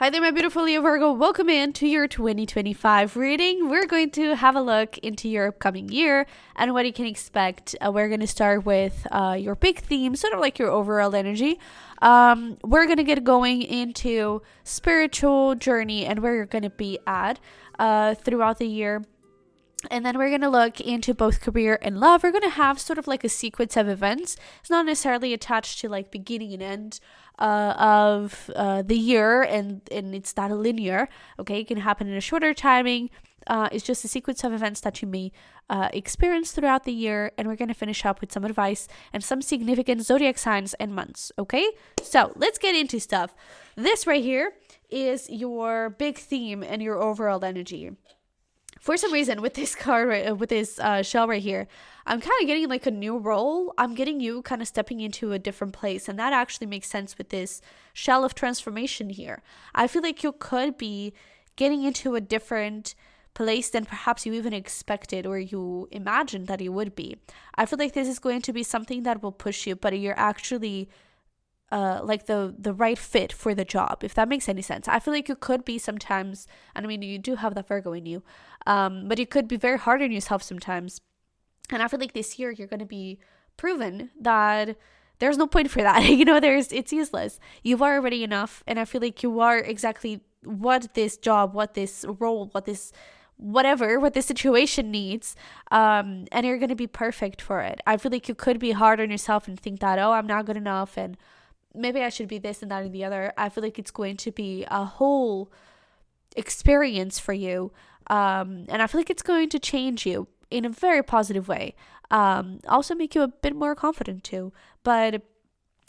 Hi there, my beautiful Leo Virgo. Welcome in to your 2025 reading. We're going to have a look into your upcoming year and what you can expect. We're going to start with your big theme, sort of like your overall energy. We're going to get going into spiritual journey and where you're going to be at throughout the year. And then we're going to look into both career and love. We're going to have sort of like a sequence of events. It's not necessarily attached to like beginning and end of the year, and it's not linear. Okay, it can happen in a shorter timing. It's just a sequence of events that you may experience throughout the year. And we're going to finish up with some advice and some significant zodiac signs and months. Okay, so let's get into stuff. This right here is your big theme and your overall energy. For some reason, with this card, with this shell right here, I'm kind of getting like a new role. I'm getting you kind of stepping into a different place. And that actually makes sense with this shell of transformation here. I feel like you could be getting into a different place than perhaps you even expected or you imagined that you would be. I feel like this is going to be something that will push you, but you're actually like the right fit for the job, if that makes any sense. I feel like you could be sometimes, and I mean, you do have that Virgo in you, but you could be very hard on yourself sometimes. And I feel like this year you're going to be proven that there's no point for that. It's useless. You are already enough. And I feel like you are exactly what this job, what this role, what this situation needs, and you're going to be perfect for it. I feel like you could be hard on yourself and think that, oh, I'm not good enough, and maybe I should be this and that and the other. I feel like it's going to be a whole experience for you. And I feel like it's going to change you in a very positive way. Also make you a bit more confident too. But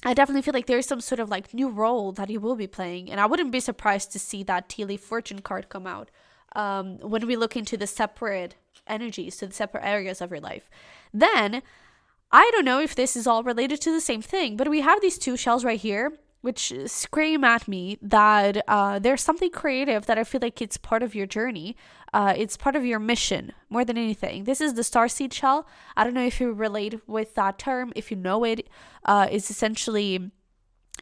I definitely feel like there's some sort of like new role that you will be playing. And I wouldn't be surprised to see that tea leaf fortune card come out when we look into the separate energies, to the separate areas of your life. Then I don't know if this is all related to the same thing, but we have these two shells right here, which scream at me that there's something creative that I feel like it's part of your journey. It's part of your mission more than anything. This is the starseed shell. I don't know if you relate with that term. If you know it, it's essentially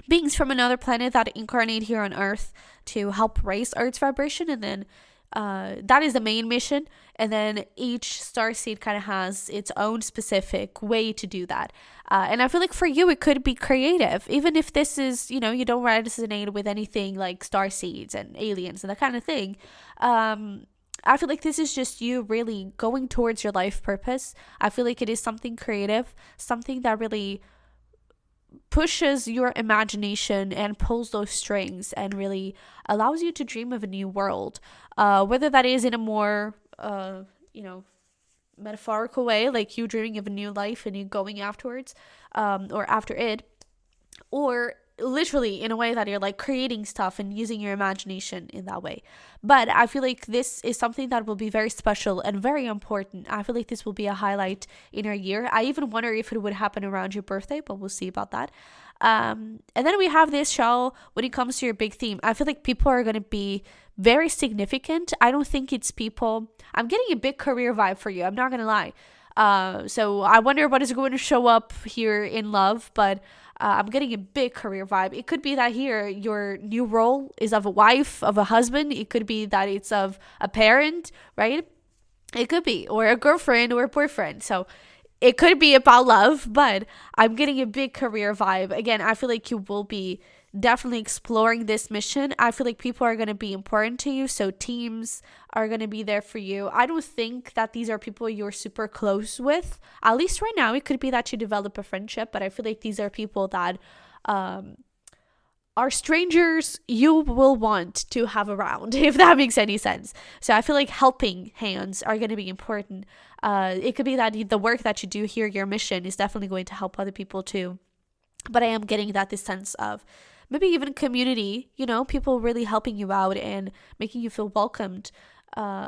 beings from another planet that incarnate here on Earth to help raise Earth's vibration, and then that is the main mission, and then each starseed kind of has its own specific way to do that. And I feel like for you it could be creative, even if this is, you don't resonate with anything like starseeds and aliens and that kind of thing. I feel like this is just you really going towards your life purpose. I feel like it is something creative, something that really pushes your imagination and pulls those strings and really allows you to dream of a new world, whether that is in a more metaphorical way, like you dreaming of a new life and you going afterwards, or after it, or literally in a way that you're like creating stuff and using your imagination in that way. But I feel like this is something that will be very special and very important. I feel like this will be a highlight in our year. I even wonder if it would happen around your birthday, but we'll see about that. And then we have this shell when it comes to your big theme. I feel like people are going to be very significant. I don't think it's people. I'm getting a big career vibe for you. I'm not going to lie. So I wonder what is going to show up here in love, but I'm getting a big career vibe. It could be that here your new role is of a wife, of a husband. It could be that it's of a parent, right? It could be, or a girlfriend or a boyfriend. So it could be about love, but I'm getting a big career vibe. Again, I feel like you will be definitely exploring this mission. I feel like people are going to be important to you, so teams are going to be there for you. I don't think that these are people you're super close with, at least right now. It could be that you develop a friendship, but I feel like these are people that are strangers you will want to have around, if that makes any sense. So I feel like helping hands are going to be important. It could be that the work that you do here, your mission, is definitely going to help other people too. But I am getting this sense of maybe even community, people really helping you out and making you feel welcomed.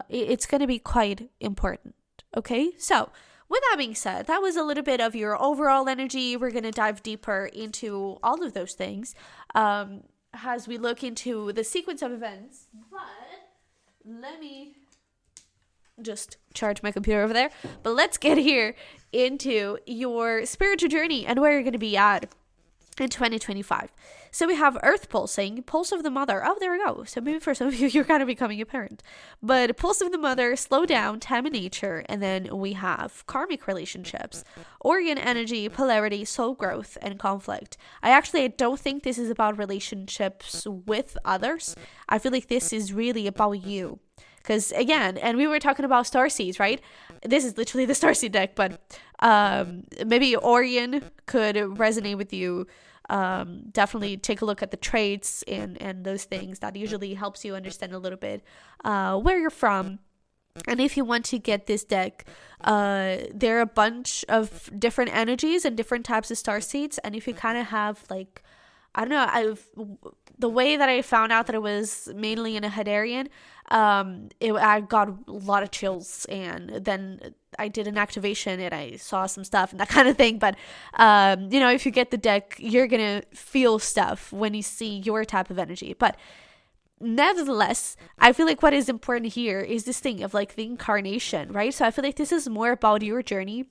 It's going to be quite important. Okay, so with that being said, that was a little bit of your overall energy. We're going to dive deeper into all of those things as we look into the sequence of events. But let me just charge my computer over there. But let's get here into your spiritual journey and where you're going to be at in 2025. So we have Earth pulsing, pulse of the mother. Oh, there we go. So maybe for some of you, you're kind of becoming a parent. But pulse of the mother, slow down, time in nature. And then we have karmic relationships, Orion energy, polarity, soul growth, and conflict. I don't think this is about relationships with others. I feel like this is really about you. Because again, and we were talking about starseeds, right? This is literally the starseed deck, but maybe Orion could resonate with you. Definitely take a look at the traits and those things. That usually helps you understand a little bit where you're from. And if you want to get this deck, there are a bunch of different energies and different types of starseeds. And if you kind of have like, I don't know, the way that I found out that it was mainly in a Hadarian, I got a lot of chills, and then I did an activation and I saw some stuff and that kind of thing. But if you get the deck, you're gonna feel stuff when you see your type of energy. But nevertheless, I feel like what is important here is this thing of like the incarnation, right? So I feel like this is more about your journey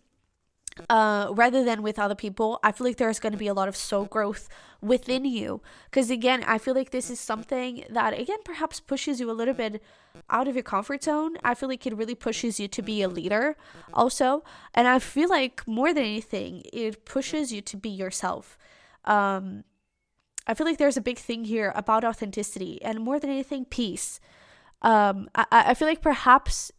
rather than with other people. I feel like there's going to be a lot of soul growth within you, because again, I feel like this is something that again perhaps pushes you a little bit out of your comfort zone. I feel like it really pushes you to be a leader also, and I feel like more than anything it pushes you to be yourself. I feel like there's a big thing here about authenticity, and more than anything, peace. I feel like perhaps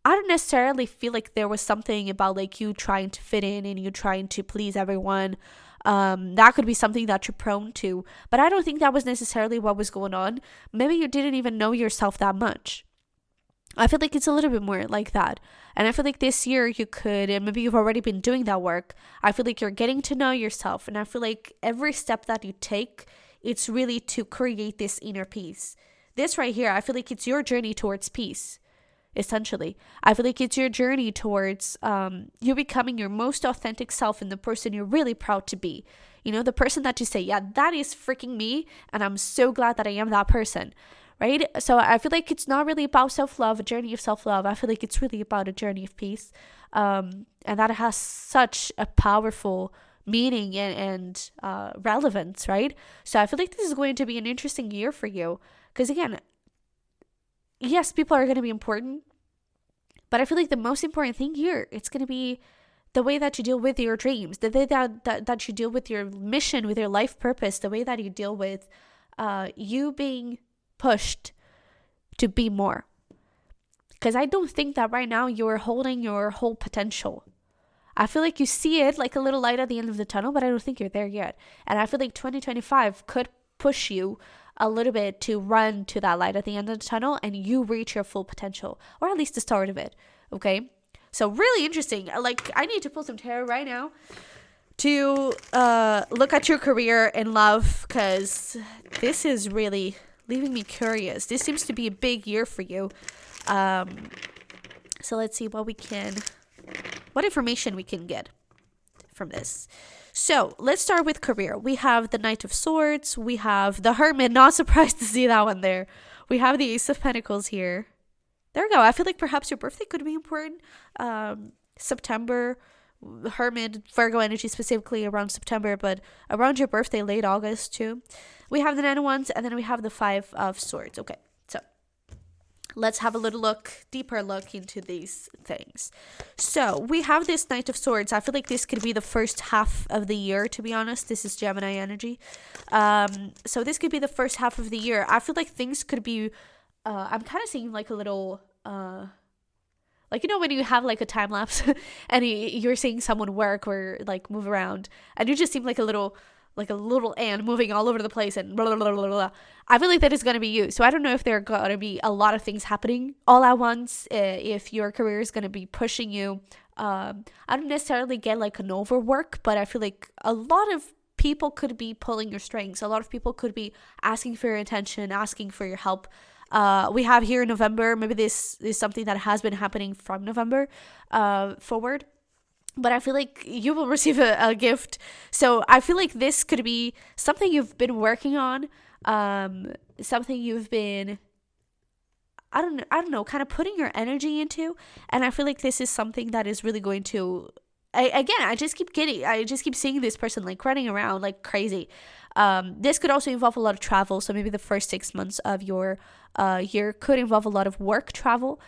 I don't necessarily feel like there was something about like you trying to fit in and you trying to please everyone. That could be something that you're prone to, but I don't think that was necessarily what was going on. Maybe you didn't even know yourself that much. I feel like it's a little bit more like that. And I feel like this year you could, and maybe you've already been doing that work. I feel like you're getting to know yourself. And I feel like every step that you take, it's really to create this inner peace. This right here, I feel like it's your journey towards peace. Essentially, I feel like it's your journey towards you becoming your most authentic self and the person you're really proud to be. You know, the person that you say, yeah, that is freaking me, and I'm so glad that I am that person, right? So I feel like it's not really about self-love, a journey of self-love. I feel like it's really about a journey of peace, and that has such a powerful meaning and relevance, right? So I feel like this is going to be an interesting year for you, because again, yes, people are going to be important, but I feel like the most important thing here, it's going to be the way that you deal with your dreams, the way that you deal with your mission, with your life purpose, the way that you deal with you being pushed to be more. Because I don't think that right now you're holding your whole potential. I feel like you see it like a little light at the end of the tunnel, but I don't think you're there yet. And I feel like 2025 could push you a little bit to run to that light at the end of the tunnel and you reach your full potential, or at least the start of it. Okay, so really interesting. Like, I need to pull some tarot right now to look at your career and love, because this is really leaving me curious. This seems to be a big year for you. So let's see what information we can get from this. So let's start with career. We have the Knight of Swords. We have the Hermit. Not surprised to see that one there. We have the Ace of Pentacles here. There we go. I feel like perhaps your birthday could be important. September, Hermit, Virgo energy specifically around September, but around your birthday, late August too. We have the Nine of Wands, and then we have the Five of Swords. Okay, so let's have a little deeper look into these things. So we have this Knight of Swords. I feel like this could be the first half of the year, to be honest. This is Gemini energy. So this could be the first half of the year. I feel like things could be, I'm kind of seeing like a little, like, you know, when you have like a time lapse and you're seeing someone work or like move around, and you just seem like a little ant moving all over the place and blah, blah, blah, blah, blah. I feel like that is going to be you. So I don't know if there are going to be a lot of things happening all at once, if your career is going to be pushing you. I don't necessarily get like an overwork, but I feel like a lot of people could be pulling your strings. A lot of people could be asking for your attention, asking for your help. We have here in November, maybe this is something that has been happening from November forward. But I feel like you will receive a gift. So I feel like this could be something you've been working on, something you've been, I don't know, kind of putting your energy into. And I feel like this is something that is really going to I just keep seeing this person like running around like crazy. This could also involve a lot of travel. So maybe the first 6 months of your year could involve a lot of work travel,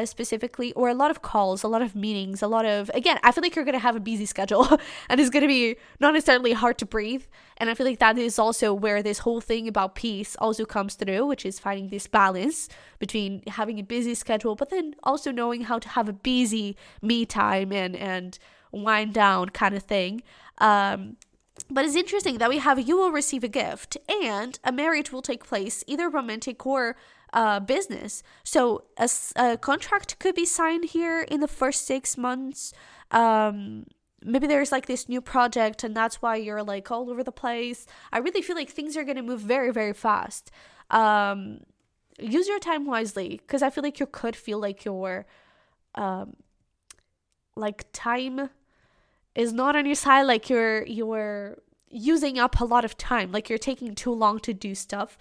specifically, or a lot of calls, a lot of meetings, a lot of, again, I feel like you're going to have a busy schedule and it's going to be not necessarily hard to breathe. And I feel like that is also where this whole thing about peace also comes through, which is finding this balance between having a busy schedule, but then also knowing how to have a busy me time and wind down kind of thing. But it's interesting that we have you will receive a gift and a marriage will take place, either romantic or business. So a contract could be signed here in the first 6 months. Maybe there's like this new project and that's why you're like all over the place. I really feel like things are going to move very, very fast. Use your time wisely, because I feel like you could feel like your like time is not on your side, like you're using up a lot of time, like you're taking too long to do stuff.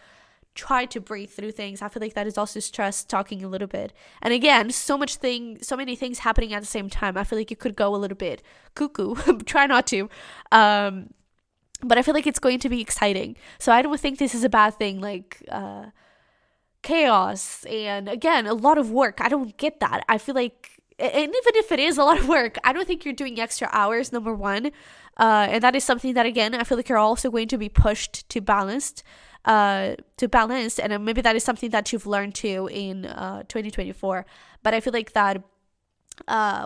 Try to breathe through things. I feel like that is also stress talking a little bit. And again, so many things happening at the same time. I feel like you could go a little bit cuckoo. Try not to. But I feel like it's going to be exciting. So I don't think this is a bad thing, like chaos and again, a lot of work. I don't get that. I feel like, and even if it is a lot of work, I don't think you're doing extra hours, number one. And that is something that, again, I feel like you're also going to be pushed to balance. And maybe that is something that you've learned too in 2024. But I feel like that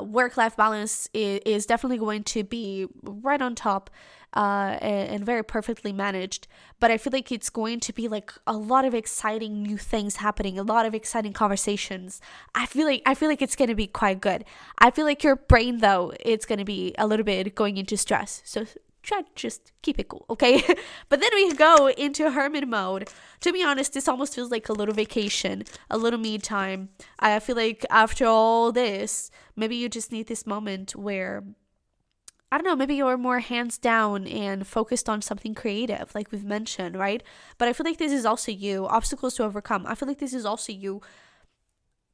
work-life balance is definitely going to be right on top and very perfectly managed. But I feel like it's going to be like a lot of exciting new things happening, a lot of exciting conversations. I feel like it's going to be quite good. I feel like your brain, though, it's going to be a little bit going into stress. So try to just keep it cool, okay? But then we go into hermit mode. To be honest, this almost feels like a little vacation, a little me time. I feel like after all this, maybe you just need this moment where, I don't know, maybe you're more hands down and focused on something creative, like we've mentioned, right? But I feel like this is also you, obstacles to overcome. I feel like this is also you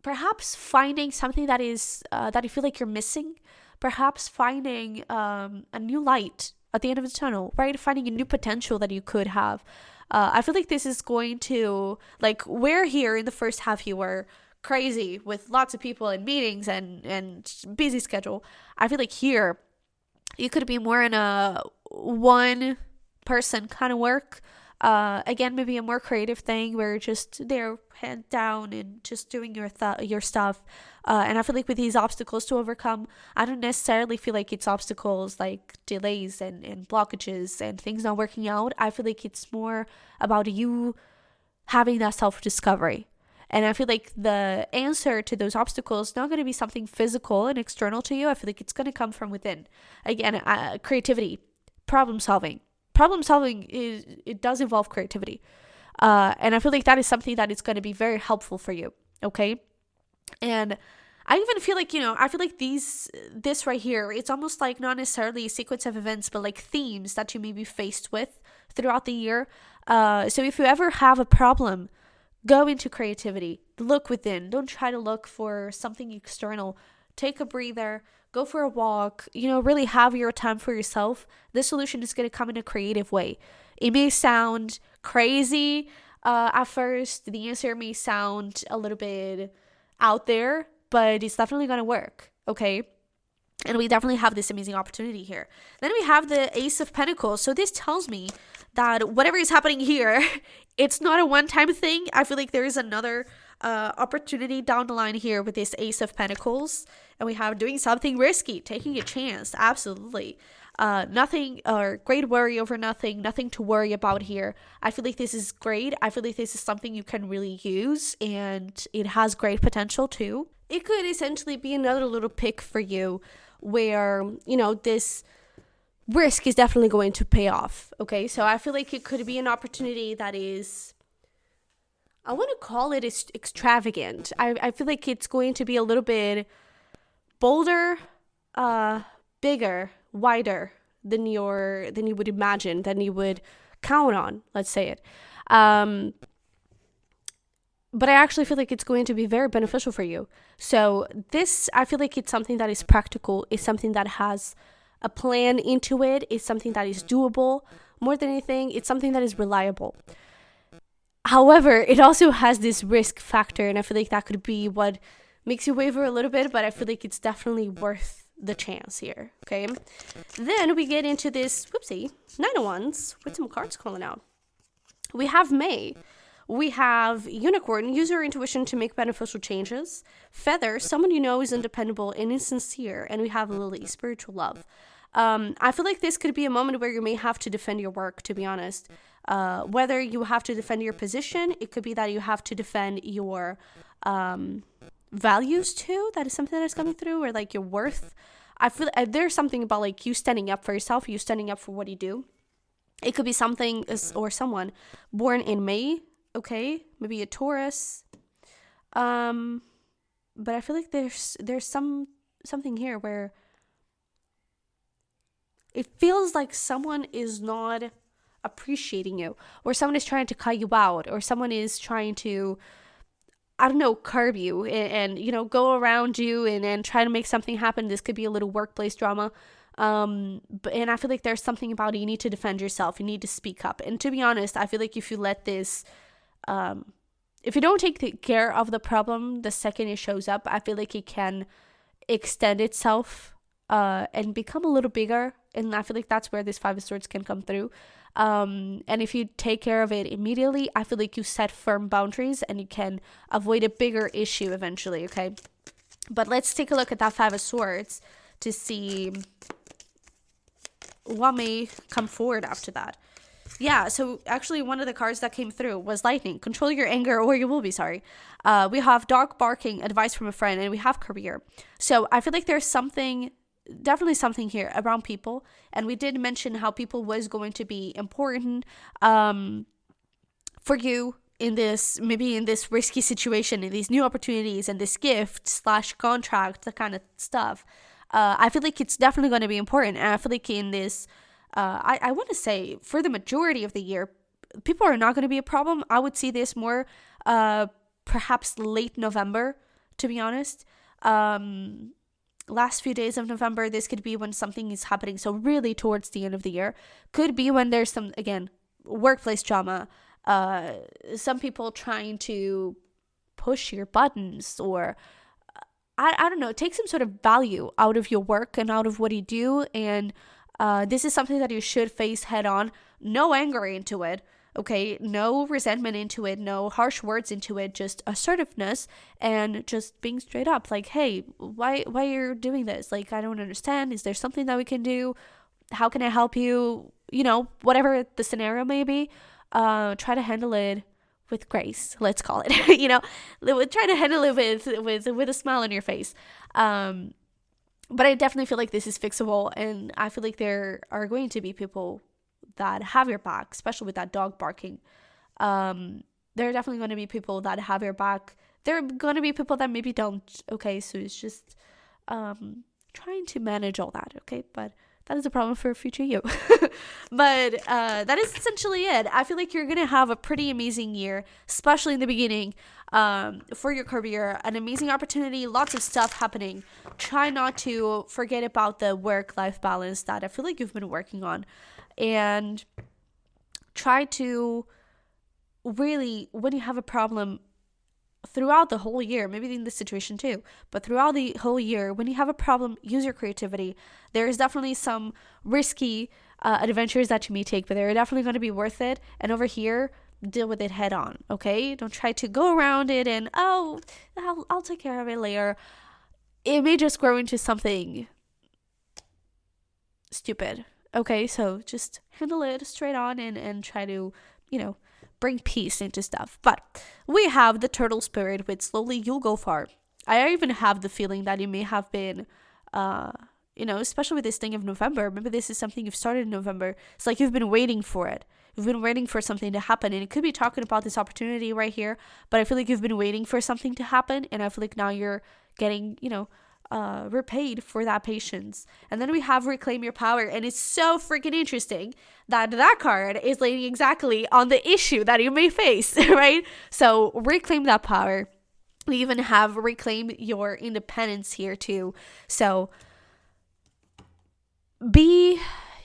perhaps finding something that is that you feel like you're missing, perhaps finding a new light at the end of the tunnel, right? Finding a new potential that you could have. I feel like this is going to, like, where here in the first half you were crazy with lots of people and meetings and busy schedule. I feel like here you could be more in a one person kind of work. Again, maybe a more creative thing where you're just there head down and just doing your stuff. And I feel like with these obstacles to overcome, I don't necessarily feel like it's obstacles like delays and blockages and things not working out. I feel like it's more about you having that self-discovery. And I feel like the answer to those obstacles is not going to be something physical and external to you. I feel like it's going to come from within. Again, creativity, problem solving. Problem solving it does involve creativity. And I feel like that is something that is going to be very helpful for you. Okay. And I even feel like, I feel like this right here, it's almost like not necessarily a sequence of events, but like themes that you may be faced with throughout the year. So if you ever have a problem, go into creativity, look within, don't try to look for something external. Take a breather, go for a walk, really have your time for yourself. This solution is going to come in a creative way. It may sound crazy at first. The answer may sound a little bit out there, but it's definitely going to work, okay? And we definitely have this amazing opportunity here. Then we have the Ace of Pentacles. So this tells me that whatever is happening here, it's not a one-time thing. I feel like there is another opportunity down the line here with this Ace of Pentacles. And we have doing something risky, taking a chance. Absolutely. Nothing or great worry over nothing to worry about here. I feel like this is great. I feel like this is something you can really use and it has great potential too. It could essentially be another little pick for you where, this risk is definitely going to pay off. Okay, so I feel like it could be an opportunity that is, I want to call it extravagant. I feel like it's going to be a little bit bolder, bigger, wider than you would imagine, than you would count on, let's say it. but I actually feel like it's going to be very beneficial for you. So this, I feel like it's something that is practical, it's something that has a plan into it, it's something that is doable. More than anything, it's something that is reliable. However, it also has this risk factor, and I feel like that could be what makes you waver a little bit, but I feel like it's definitely worth the chance here, okay? Then we get into this, whoopsie, 9 of Wands with some cards calling out. We have May. We have Unicorn, use your intuition to make beneficial changes. Feather, someone you know is undependable and insincere. And we have Lily, spiritual love. I feel like this could be a moment where you may have to defend your work, to be honest. Whether you have to defend your position, it could be that you have to defend your values too. That is something that's coming through, or like your worth. I feel there's something about like you standing up for yourself, you standing up for what you do. It could be something or someone born in May, okay? Maybe a Taurus. But I feel like there's something here where it feels like someone is not appreciating you, or someone is trying to cut you out, or someone is trying to, I don't know, curb you and you know, go around you and try to make something happen. This could be a little workplace drama. And I feel like there's something about it. You need to defend yourself. You need to speak up. And to be honest, I feel like if you let this, if you don't take care of the problem the second it shows up, I feel like it can extend itself and become a little bigger. And I feel like that's where this 5 of Swords can come through. And if you take care of it immediately, I feel like you set firm boundaries and you can avoid a bigger issue eventually, okay? But let's take a look at that 5 of Swords to see what may come forward after that. Yeah, so actually one of the cards that came through was Lightning. Control your anger, or you will be sorry. We have Dog barking, advice from a friend, and we have Career. So I feel like there's definitely something here around people. And we did mention how people was going to be important for you in this risky situation, in these new opportunities, and this gift/contract, that kind of stuff. I feel like it's definitely going to be important. And I feel like in this, I want to say for the majority of the year, people are not going to be a problem. I would see this more perhaps late November, to be honest. Last few days of November, this could be when something is happening. So really towards the end of the year. Could be when there's some, again, workplace drama. Some people trying to push your buttons, or I don't know, take some sort of value out of your work and out of what you do. And this is something that you should face head on. No anger into it, okay? No resentment into it, no harsh words into it, just assertiveness and just being straight up. Like, hey, why you're doing this? Like, I don't understand. Is there something that we can do? How can I help you? You know, whatever the scenario may be, try to handle it with grace, let's call it. You know, try to handle it with a smile on your face. But I definitely feel like this is fixable, and I feel like there are going to be people that have your back, especially with that dog barking. There are definitely going to be people that have your back. There are going to be people that maybe don't, okay? So it's just trying to manage all that, okay? But that is a problem for future you. But that is essentially it. I feel like you're going to have a pretty amazing year, especially in the beginning, for your career. An amazing opportunity, lots of stuff happening. Try not to forget about the work-life balance that I feel like you've been working on. And try to really, when you have a problem, throughout the whole year, maybe in this situation too, but throughout the whole year, when you have a problem, use your creativity. There is definitely some risky adventures that you may take, but they're definitely going to be worth it. And over here, deal with it head on, okay? Don't try to go around it and, oh, I'll take care of it later. It may just grow into something stupid, okay? So just handle it straight on and try to, you know, bring peace into stuff. But we have the turtle spirit with slowly you'll go far. I even have the feeling that it may have been, you know, especially with this thing of November. Maybe this is something you've started in November. It's like you've been waiting for it. You've been waiting for something to happen. And it could be talking about this opportunity right here. But I feel like you've been waiting for something to happen. And I feel like now you're getting, you know, repaid for that patience. And then we have reclaim your power, and it's so freaking interesting that that card is laying exactly on the issue that you may face, right? So reclaim that power. We even have reclaim your independence here too. So be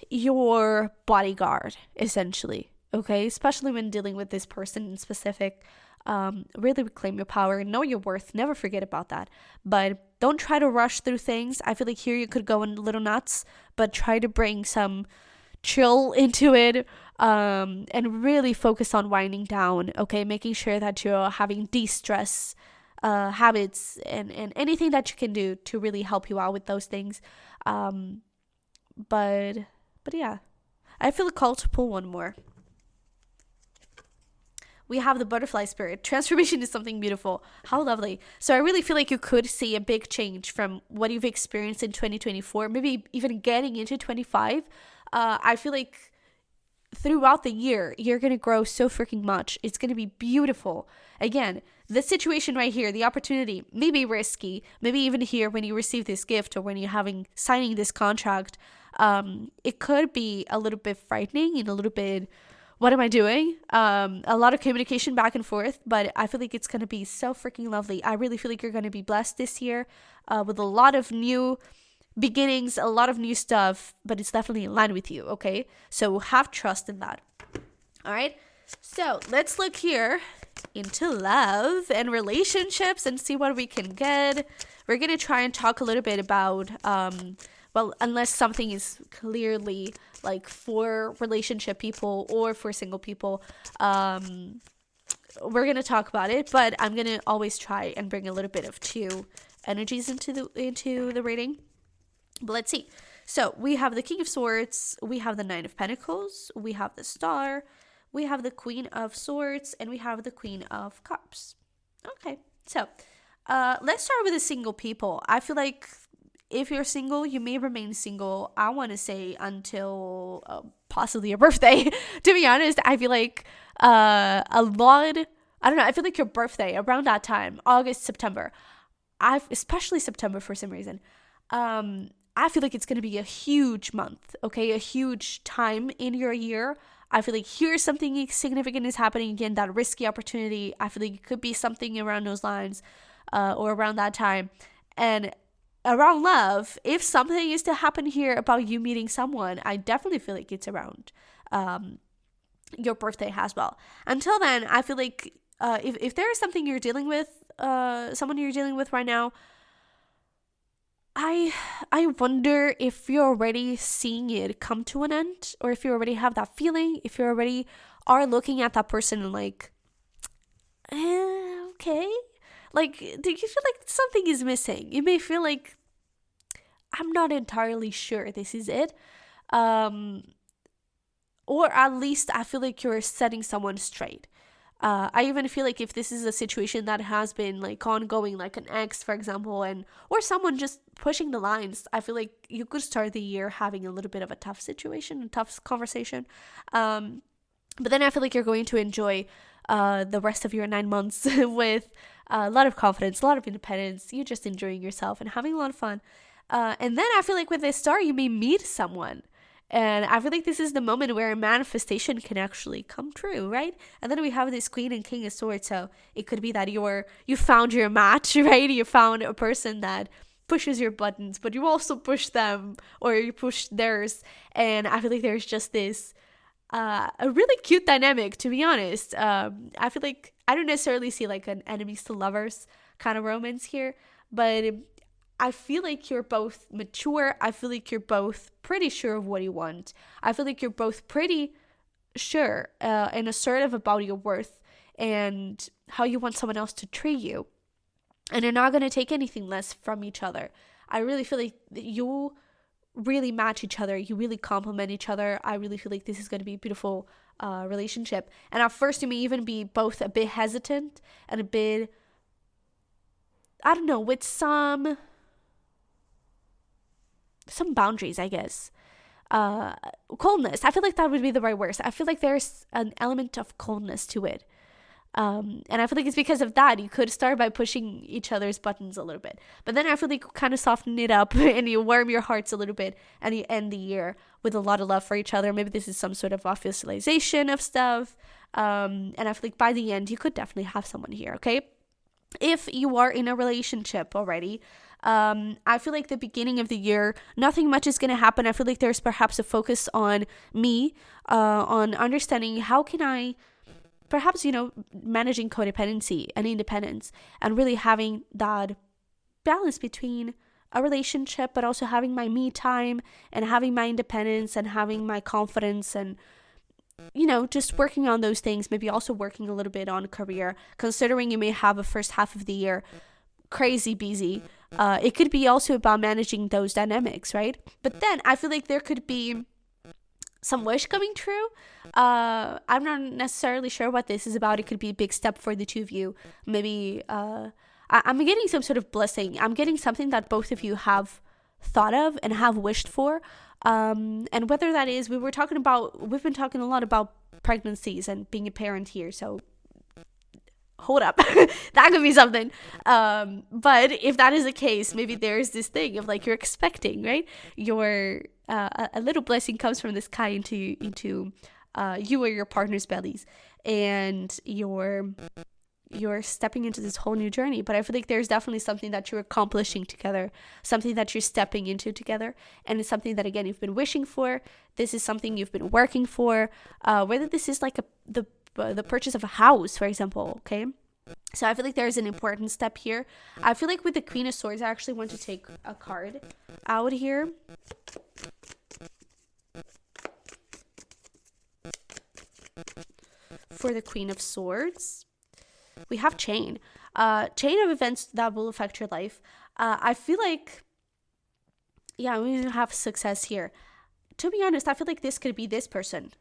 your bodyguard, essentially, okay? Especially when dealing with this person in specific. Really reclaim your power, know your worth, never forget about that. But don't try to rush through things. I feel like here you could go in a little nuts, but try to bring some chill into it, and really focus on winding down, okay? Making sure that you're having de-stress habits and anything that you can do to really help you out with those things. But yeah, I feel called to pull one more. We have the butterfly spirit. Transformation is something beautiful. How lovely. So I really feel like you could see a big change from what you've experienced in 2024, maybe even getting into 25. I feel like throughout the year, you're going to grow so freaking much. It's going to be beautiful. Again, the situation right here, the opportunity may be risky. Maybe even here when you receive this gift or when you're signing this contract, it could be a little bit frightening and a little bit, what am I doing? A lot of communication back and forth, but I feel like it's going to be so freaking lovely. I really feel like you're going to be blessed this year with a lot of new beginnings, a lot of new stuff, but it's definitely in line with you, okay? So have trust in that. All right? So let's look here into love and relationships and see what we can get. We're going to try and talk a little bit about, well, unless something is clearly like for relationship people or for single people, we're going to talk about it, but I'm going to always try and bring a little bit of two energies into the reading. But let's see. So we have the King of Swords, we have the Nine of Pentacles, we have the Star, we have the Queen of Swords, and we have the Queen of Cups. Okay, so let's start with the single people. I feel like if you're single, you may remain single, I want to say, until possibly your birthday. To be honest, I feel like I don't know, I feel like your birthday, around that time, August, September, especially September for some reason, I feel like it's going to be a huge month, okay? A huge time in your year. I feel like here's something significant is happening again, that risky opportunity. I feel like it could be something around those lines or around that time. And around love, if something is to happen here about you meeting someone, I definitely feel like it's around your birthday as well. Until then, I feel like if there is something you're dealing with, someone you're dealing with right now, I wonder if you're already seeing it come to an end, or if you already have that feeling, if you already are looking at that person and like, okay, like, do you feel like something is missing? You may feel like, I'm not entirely sure this is it, or at least I feel like you're setting someone straight. I even feel like if this is a situation that has been like ongoing, like an ex, for example, or someone just pushing the lines, I feel like you could start the year having a little bit of a tough situation, a tough conversation. But then I feel like you're going to enjoy the rest of your 9 months with a lot of confidence, a lot of independence. You're just enjoying yourself and having a lot of fun. And then I feel like with this star, you may meet someone. And I feel like this is the moment where manifestation can actually come true, right? And then we have this Queen and King of Swords. So it could be that you found your match, right? You found a person that pushes your buttons, but you also push them, or you push theirs. And I feel like there's just this a really cute dynamic, to be honest. I feel like I don't necessarily see like an enemies to lovers kind of romance here, but I feel like you're both mature. I feel like you're both pretty sure of what you want. I feel like you're both pretty sure and assertive about your worth and how you want someone else to treat you. And you're not going to take anything less from each other. I really feel like you really match each other. You really complement each other. I really feel like this is going to be a beautiful relationship. And at first, you may even be both a bit hesitant and a bit, I don't know, with some boundaries, I guess. Coldness. I feel like that would be the right word. I feel like there's an element of coldness to it. And I feel like it's because of that. You could start by pushing each other's buttons a little bit. But then I feel like you kind of soften it up and you warm your hearts a little bit and you end the year with a lot of love for each other. Maybe this is some sort of officialization of stuff. And I feel like by the end, you could definitely have someone here, okay? If you are in a relationship already, I feel like the beginning of the year, nothing much is going to happen. I feel like there's perhaps a focus on me, on understanding how can I perhaps, managing codependency and independence and really having that balance between a relationship, but also having my me time and having my independence and having my confidence and, just working on those things, maybe also working a little bit on career, considering you may have a first half of the year crazy busy. It could be also about managing those dynamics, right? But then I feel like there could be some wish coming true. I'm not necessarily sure what this is about. It could be a big step for the two of you. Maybe I'm getting some sort of blessing. I'm getting something that both of you have thought of and have wished for. And whether that is, we've been talking a lot about pregnancies and being a parent here. So hold up, that could be something. But if that is the case, maybe there's this thing of like you're expecting, right? A little blessing comes from the sky into you or your partner's bellies, and you're stepping into this whole new journey. But I feel like there's definitely something that you're accomplishing together, something that you're stepping into together, and it's something that, again, you've been wishing for. This is something you've been working for, whether this is like the purchase of a house, for example, okay? So I feel like there's an important step here. I feel like with the Queen of Swords, I actually want to take a card out here. For the Queen of Swords, we have chain of events that will affect your life. I feel like, we have success here. To be honest, I feel like this could be this person,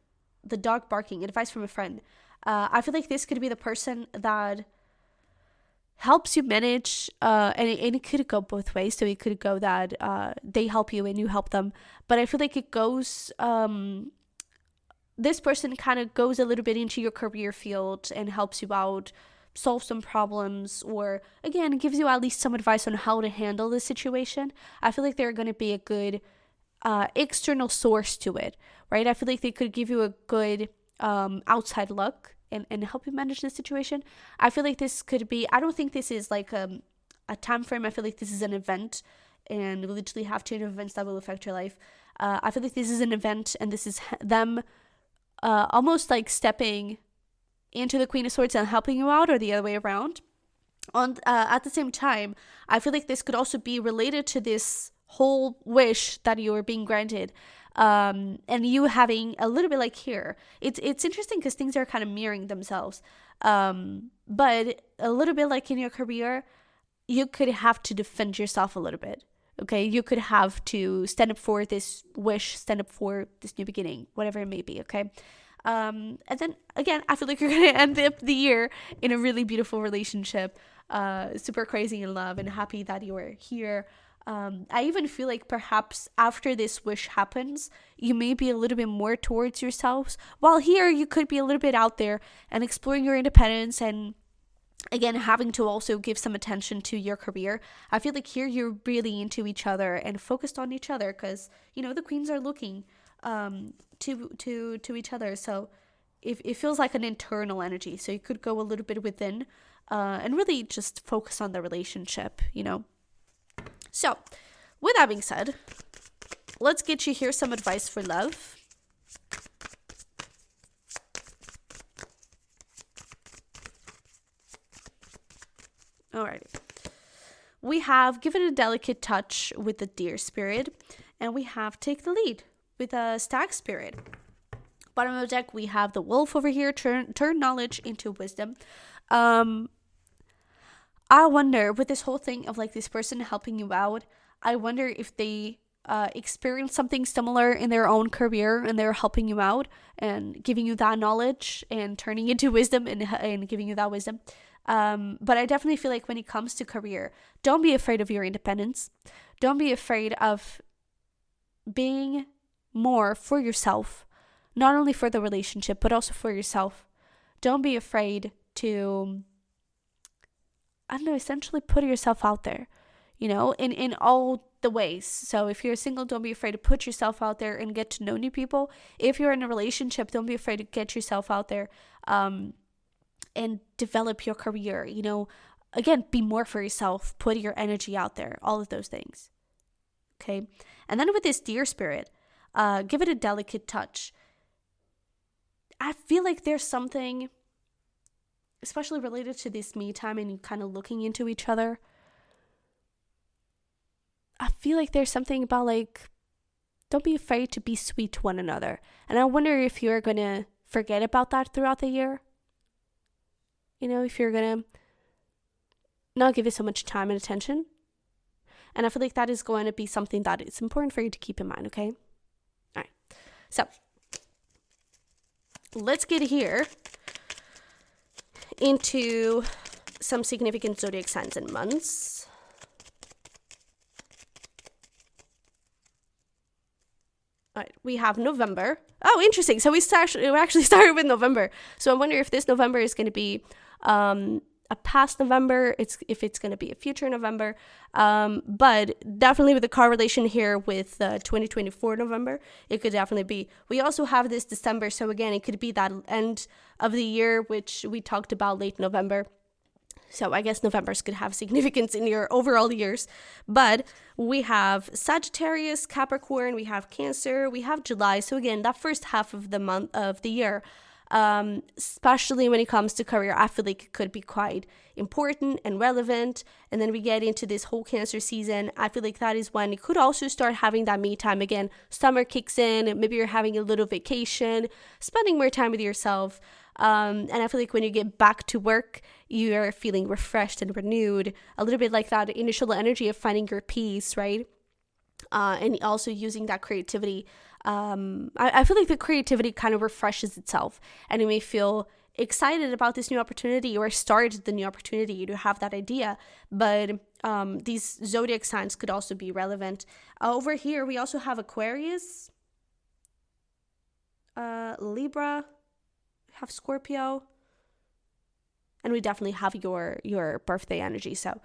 the dog barking, advice from a friend. I feel like this could be the person that helps you manage, and it could go both ways. So it could go that they help you and you help them, but I feel like it goes, this person kind of goes a little bit into your career field and helps you out, solve some problems, or again, gives you at least some advice on how to handle the situation. I feel like they're going to be a good external source to it, right? I feel like they could give you a good outside look and help you manage the situation. I feel like this could be, I don't think this is like a time frame. I feel like this is an event, and we literally have chain of events that will affect your life. I feel like this is an event, and this is them almost like stepping into the Queen of Swords and helping you out, or the other way around. At the same time, I feel like this could also be related to this whole wish that you are being granted, and you having a little bit like here. It's interesting because things are kind of mirroring themselves, but a little bit like in your career, you could have to defend yourself a little bit. Okay, you could have to stand up for this wish, stand up for this new beginning, whatever it may be. Okay. And then again, I feel like you're gonna end up the year in a really beautiful relationship, super crazy in love and happy that you are here. I even feel like perhaps after this wish happens, you may be a little bit more towards yourselves, while here you could be a little bit out there and exploring your independence, and again, having to also give some attention to your career. I feel like here you're really into each other and focused on each other, because the queens are looking to each other. So it feels like an internal energy. So you could go a little bit within and really just focus on the relationship. So with that being said, let's get you here some advice for love. Alrighty. We have given a delicate touch with the deer spirit, and we have take the lead with a stag spirit. Bottom of the deck, we have the wolf over here, turn knowledge into wisdom. I wonder, with this whole thing of like this person helping you out, I wonder if they experience something similar in their own career, and they're helping you out and giving you that knowledge and turning into wisdom and giving you that wisdom. But I definitely feel like when it comes to career, don't be afraid of your independence. Don't be afraid of being more for yourself, not only for the relationship, but also for yourself. Don't be afraid to, I don't know, essentially put yourself out there, you know, in all the ways. So if you're single, don't be afraid to put yourself out there and get to know new people. If you're in a relationship, don't be afraid to get yourself out there and develop your career, you know. Again, be more for yourself, put your energy out there, all of those things. Okay. And then with this deer spirit, give it a delicate touch. I feel like there's something, especially related to this me time and you kind of looking into each other. I feel like there's something about like, don't be afraid to be sweet to one another. And I wonder if you're going to forget about that throughout the year. You know, if you're going to not give it so much time and attention. And I feel like that is going to be something that is important for you to keep in mind, okay? All right. So, let's get here into some significant zodiac signs and months. All right, we have November. Oh, interesting. So we actually started with November. So I wonder if this November is going to be a past November, if it's going to be a future November, but definitely with the correlation here with 2024 November, it could definitely be. We also have this December, so again, it could be that end of the year, which we talked about late November. So I guess Novembers could have significance in your overall years, but we have Sagittarius, Capricorn, we have Cancer, we have July. So again, that first half of the month of the year, especially when it comes to career, I feel like it could be quite important and relevant. And then we get into this whole Cancer season. I feel like that is when you could also start having that me time again. Summer kicks in, maybe you're having a little vacation, spending more time with yourself. And I feel like when you get back to work, you're feeling refreshed and renewed, a little bit like that initial energy of finding your peace, right? And also using that creativity. I feel like the creativity kind of refreshes itself, and you may feel excited about this new opportunity or start the new opportunity to have that idea. But these zodiac signs could also be relevant. Over here, we also have Aquarius, Libra, have Scorpio, and we definitely have your birthday energy. So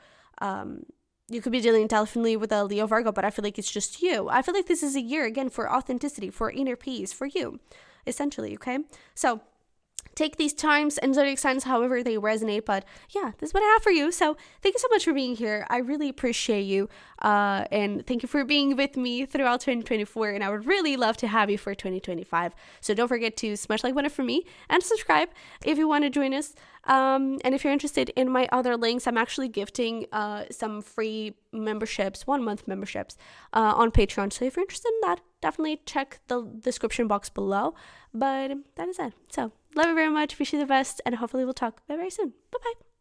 you could be dealing definitely with a leo-virgo, but I feel like it's just you. I feel like this is a year, again, for authenticity, for inner peace, for you, essentially, okay? So take these times and zodiac signs however they resonate, but yeah, this is what I have for you. So thank you so much for being here. I really appreciate you, and thank you for being with me throughout 2024, and I would really love to have you for 2025. So don't forget to smash like button for me and subscribe if you want to join us. And if you're interested in my other links, I'm actually gifting some free memberships, 1 month memberships on Patreon. So if you're interested in that, definitely check the description box below. But that is it. So love you very much. Wish you the best. And hopefully we'll talk very, very soon. Bye-bye.